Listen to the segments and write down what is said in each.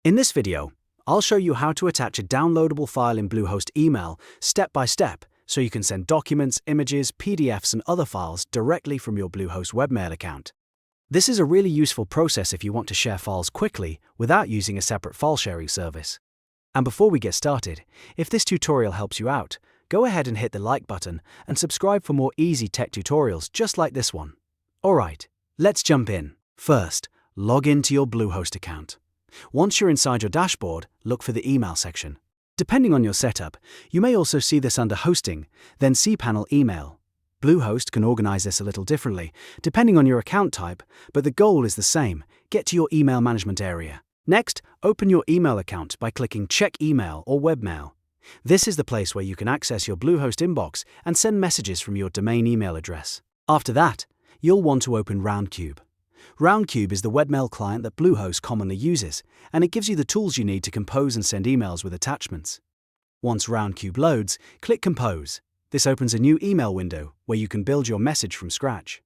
In this video, I'll show you how to attach a downloadable file in Bluehost email step by step so you can send documents, images, PDFs and other files directly from your Bluehost webmail account. This is a really useful process if you want to share files quickly without using a separate file sharing service. And before we get started, if this tutorial helps you out, go ahead and hit the like button and subscribe for more easy tech tutorials just like this one. Alright, let's jump in. First, log into your Bluehost account. Once you're inside your dashboard, look for the email section. Depending on your setup, you may also see this under Hosting, then cPanel Email. Bluehost can organize this a little differently, depending on your account type, but the goal is the same: get to your email management area. Next, open your email account by clicking Check Email or Webmail. This is the place where you can access your Bluehost inbox and send messages from your domain email address. After that, you'll want to open Roundcube. Roundcube is the webmail client that Bluehost commonly uses, and it gives you the tools you need to compose and send emails with attachments. Once Roundcube loads, click Compose. This opens a new email window where you can build your message from scratch.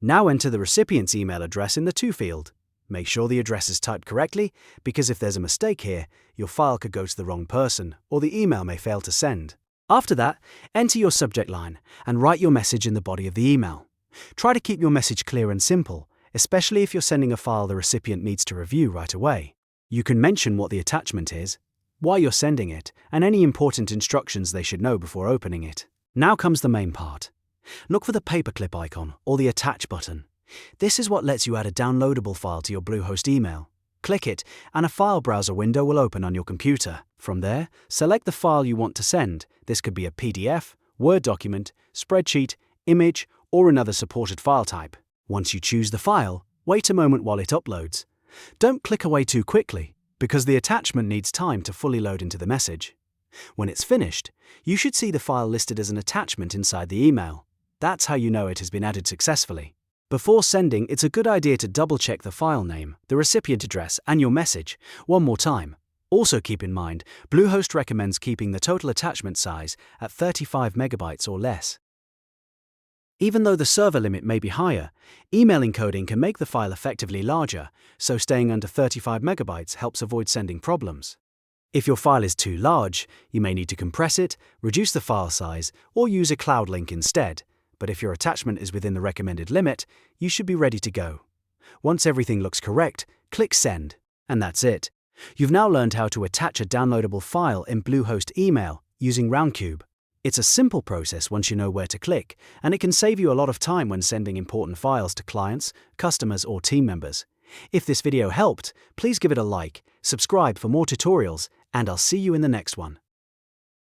Now enter the recipient's email address in the To field. Make sure the address is typed correctly, because if there's a mistake here, your file could go to the wrong person, or the email may fail to send. After that, enter your subject line and write your message in the body of the email. Try to keep your message clear and simple, especially if you're sending a file the recipient needs to review right away. You can mention what the attachment is, why you're sending it, and any important instructions they should know before opening it. Now comes the main part. Look for the paperclip icon or the Attach button. This is what lets you add a downloadable file to your Bluehost email. Click it, and a file browser window will open on your computer. From there, select the file you want to send. This could be a PDF, Word document, spreadsheet, image, or another supported file type. Once you choose the file, wait a moment while it uploads. Don't click away too quickly, because the attachment needs time to fully load into the message. When it's finished, you should see the file listed as an attachment inside the email. That's how you know it has been added successfully. Before sending, it's a good idea to double-check the file name, the recipient address, and your message one more time. Also keep in mind, Bluehost recommends keeping the total attachment size at 35 megabytes or less. Even though the server limit may be higher, email encoding can make the file effectively larger, so staying under 35 megabytes helps avoid sending problems. If your file is too large, you may need to compress it, reduce the file size, or use a cloud link instead. But if your attachment is within the recommended limit, you should be ready to go. Once everything looks correct, click Send. And that's it. You've now learned how to attach a downloadable file in Bluehost email using Roundcube. It's a simple process once you know where to click, and it can save you a lot of time when sending important files to clients, customers, or team members. If this video helped, please give it a like, subscribe for more tutorials, and I'll see you in the next one.